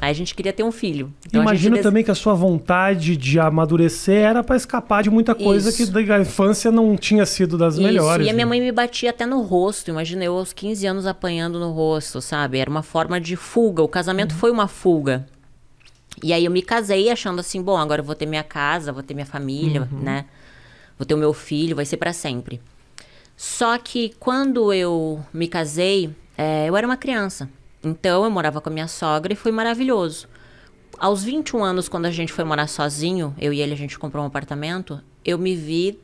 Aí a gente queria ter um filho. Então, Imagino também que a sua vontade de amadurecer era para escapar de muita coisa que da infância não tinha sido das melhores. E a minha mãe me batia até no rosto. Imagina eu aos 15 anos apanhando no rosto, sabe? Era uma forma de fuga. O casamento foi uma fuga. E aí eu me casei achando assim, bom, agora eu vou ter minha casa, vou ter minha família, né? Vou ter o meu filho, vai ser para sempre. Só que quando eu me casei, eu era uma criança. Então, eu morava com a minha sogra e foi maravilhoso. Aos 21 anos, quando a gente foi morar sozinho, eu e ele, a gente comprou um apartamento, eu me vi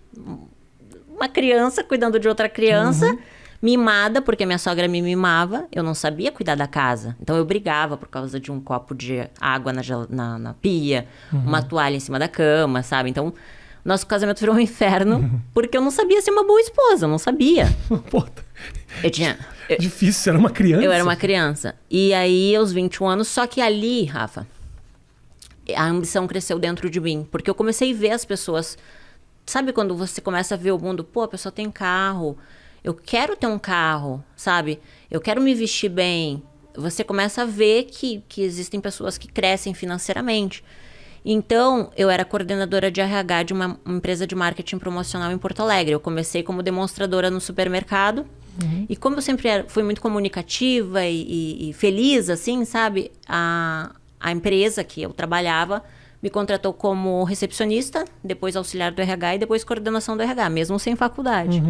uma criança cuidando de outra criança, mimada, porque a minha sogra me mimava, eu não sabia cuidar da casa. Então, eu brigava por causa de um copo de água na pia, uma toalha em cima da cama, sabe? Então, nosso casamento virou um inferno, porque eu não sabia ser uma boa esposa, eu não sabia. Eu tinha... Difícil, você era uma criança? Eu era uma criança. E aí, aos 21 anos, só que ali, Rafa, a ambição cresceu dentro de mim. Porque eu comecei a ver as pessoas... Sabe quando você começa a ver o mundo? Pô, a pessoa tem carro. Eu quero ter um carro, sabe? Eu quero me vestir bem. Você começa a ver que existem pessoas que crescem financeiramente. Então, eu era coordenadora de RH de uma empresa de marketing promocional em Porto Alegre. Eu comecei como demonstradora no supermercado. E como eu sempre fui muito comunicativa e feliz, assim, sabe? A empresa que eu trabalhava me contratou como recepcionista, depois auxiliar do RH e depois coordenação do RH, mesmo sem faculdade.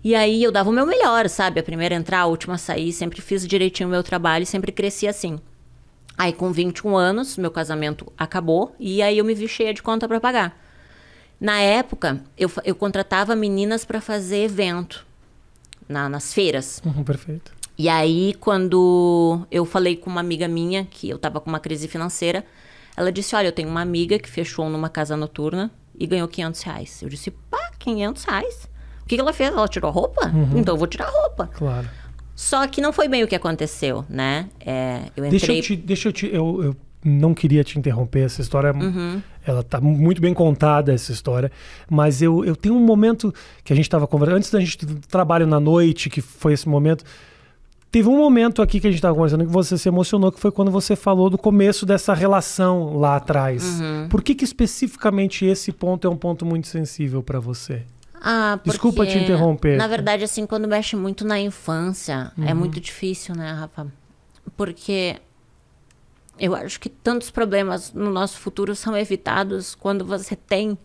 E aí eu dava o meu melhor, sabe? A primeira a entrar, a última a sair, sempre fiz direitinho o meu trabalho e sempre cresci assim. Aí com 21 anos, meu casamento acabou e aí eu me vi cheia de conta para pagar. Na época, eu contratava meninas para fazer evento. Nas feiras. Perfeito. E aí, quando eu falei com uma amiga minha, que eu tava com uma crise financeira, ela disse, olha, eu tenho uma amiga que fechou numa casa noturna e ganhou R$500. Eu disse, pá, R$500? O que ela fez? Ela tirou roupa? Então eu vou tirar roupa. Claro. Só que não foi bem o que aconteceu, né? Eu entrei... Eu não queria te interromper, essa história, ela tá muito bem contada, essa história, mas eu tenho um momento que a gente estava conversando, antes da gente trabalho na noite, que foi esse momento, teve um momento aqui que a gente estava conversando que você se emocionou, que foi quando você falou do começo dessa relação lá atrás. Por que especificamente esse ponto é um ponto muito sensível para você? Porque, desculpa te interromper. Na verdade, assim, quando mexe muito na infância, é muito difícil, né, Rafa? Porque... eu acho que tantos problemas no nosso futuro são evitados quando você tem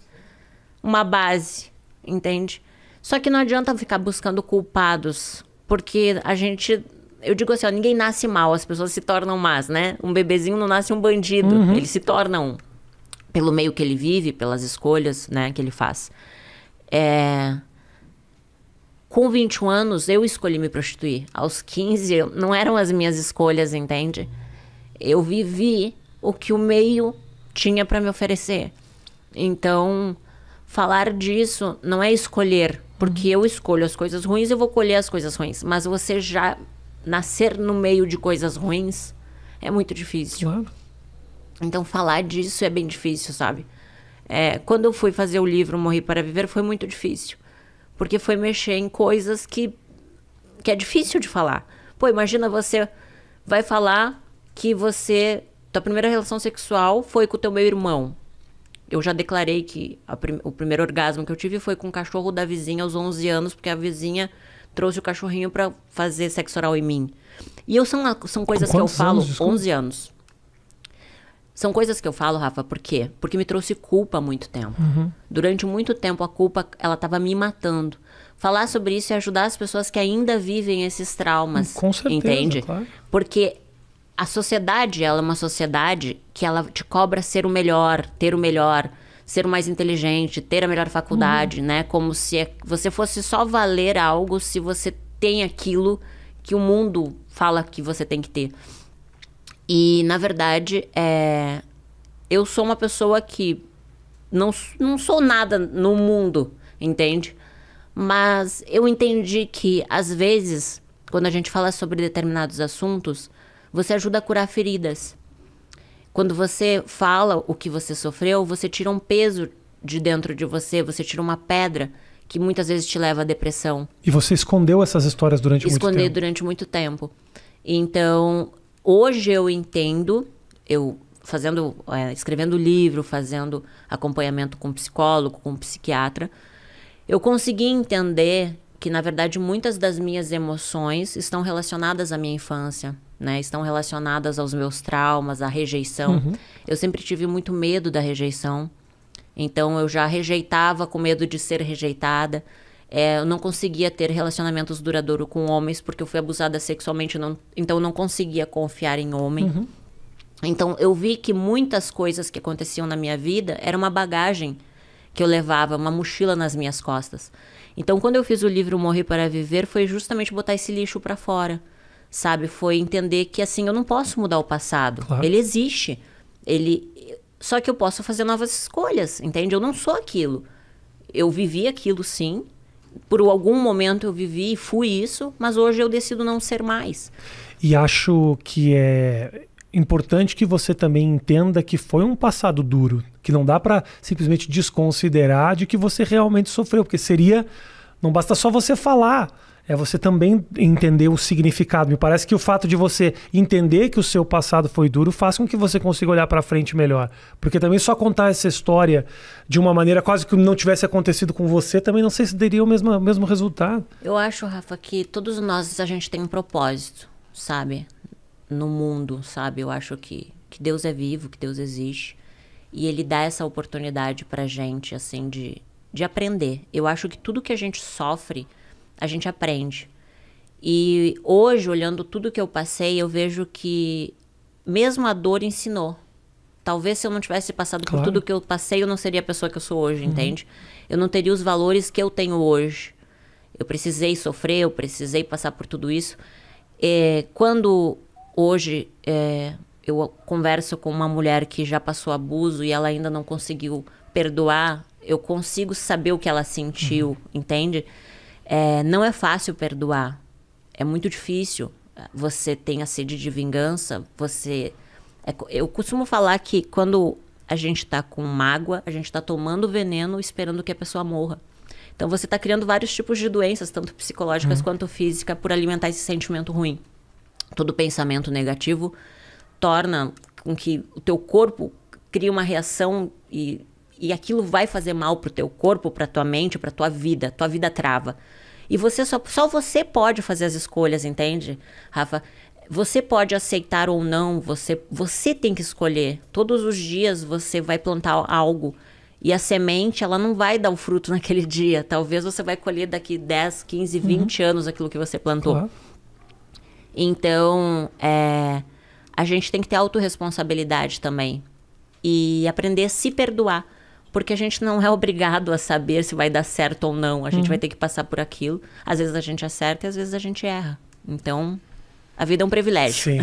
uma base, entende? Só que não adianta ficar buscando culpados, porque a gente... Eu digo assim, ó, ninguém nasce mal, as pessoas se tornam más, né? Um bebezinho não nasce um bandido, ele se torna um. Pelo meio que ele vive, pelas escolhas, né, que ele faz. Com 21 anos, eu escolhi me prostituir. Aos 15, não eram as minhas escolhas, entende? Eu vivi o que o meio tinha para me oferecer. Então, falar disso não é escolher, porque eu escolho as coisas ruins, eu vou colher as coisas ruins. Mas você já nascer no meio de coisas ruins é muito difícil. Claro. Então, falar disso é bem difícil, sabe? Quando eu fui fazer o livro Morri para Viver, foi muito difícil. Porque foi mexer em coisas que é difícil de falar. Pô, imagina você vai falar... que tua primeira relação sexual foi com o teu meu irmão. Eu já declarei que o primeiro orgasmo que eu tive foi com o cachorro da vizinha aos 11 anos, porque a vizinha trouxe o cachorrinho pra fazer sexo oral em mim. E são coisas que eu falo... 11 anos. São coisas que eu falo, Rafa, por quê? Porque me trouxe culpa há muito tempo. Durante muito tempo, a culpa, ela tava me matando. Falar sobre isso e ajudar as pessoas que ainda vivem esses traumas. Com certeza, entende? Claro. Porque... a sociedade, ela é uma sociedade que ela te cobra ser o melhor, ter o melhor, ser o mais inteligente, ter a melhor faculdade, né? Como se você fosse só valer algo se você tem aquilo que o mundo fala que você tem que ter. E, na verdade, eu sou uma pessoa que não sou nada no mundo, entende? Mas eu entendi que, às vezes, quando a gente fala sobre determinados assuntos... você ajuda a curar feridas. Quando você fala o que você sofreu, você tira um peso de dentro de você, você tira uma pedra que muitas vezes te leva à depressão. E você escondeu essas histórias durante muito tempo? Esconder durante muito tempo. Então, hoje eu entendo eu fazendo, escrevendo livro, fazendo acompanhamento com psicólogo, com psiquiatra, eu consegui entender que, na verdade, muitas das minhas emoções estão relacionadas à minha infância, né? Estão relacionadas aos meus traumas, à rejeição. Eu sempre tive muito medo da rejeição. Então, eu já rejeitava com medo de ser rejeitada. Eu não conseguia ter relacionamentos duradouros com homens, porque eu fui abusada sexualmente. Então, eu não conseguia confiar em homem. Então, eu vi que muitas coisas que aconteciam na minha vida era uma bagagem que eu levava, uma mochila nas minhas costas. Então, quando eu fiz o livro Morrer para Viver, foi justamente botar esse lixo para fora, sabe? Foi entender que, assim, eu não posso mudar o passado. Claro. Ele existe. Só que eu posso fazer novas escolhas, entende? Eu não sou aquilo. Eu vivi aquilo, sim. Por algum momento eu vivi e fui isso, mas hoje eu decido não ser mais. E acho que é importante que você também entenda que foi um passado duro, que não dá para simplesmente desconsiderar de que você realmente sofreu, porque não basta só você falar, é você também entender o significado. Me parece que o fato de você entender que o seu passado foi duro faz com que você consiga olhar para frente melhor, porque também só contar essa história de uma maneira quase que não tivesse acontecido com você, também não sei se daria o mesmo resultado. Eu acho, Rafa, que todos nós, a gente tem um propósito, sabe? No mundo, sabe? Eu acho que Deus é vivo, que Deus existe. E Ele dá essa oportunidade pra gente, assim, de aprender. Eu acho que tudo que a gente sofre, a gente aprende. E hoje, olhando tudo que eu passei, eu vejo que mesmo a dor ensinou. Talvez se eu não tivesse passado por tudo que eu passei, eu não seria a pessoa que eu sou hoje, entende? Eu não teria os valores que eu tenho hoje. Eu precisei sofrer, eu precisei passar por tudo isso. Quando hoje eu converso com uma mulher que já passou abuso e ela ainda não conseguiu perdoar, eu consigo saber o que ela sentiu, entende? Não é fácil perdoar, é muito difícil. Você tem a sede de vingança, eu costumo falar que quando a gente tá com mágoa, a gente tá tomando veneno esperando que a pessoa morra. Então você tá criando vários tipos de doenças, tanto psicológicas quanto físicas, por alimentar esse sentimento ruim. Todo pensamento negativo torna com que o teu corpo crie uma reação e aquilo vai fazer mal pro teu corpo, pra tua mente, pra tua vida trava. E você só você pode fazer as escolhas, entende, Rafa? Você pode aceitar ou não, você tem que escolher. Todos os dias você vai plantar algo e a semente, ela não vai dar o fruto naquele dia. Talvez você vai colher daqui 10, 15, 20 anos aquilo que você plantou. Claro. Então, a gente tem que ter autorresponsabilidade também. E aprender a se perdoar. Porque a gente não é obrigado a saber se vai dar certo ou não. A gente vai ter que passar por aquilo. Às vezes a gente acerta e às vezes a gente erra. Então, a vida é um privilégio. Sim.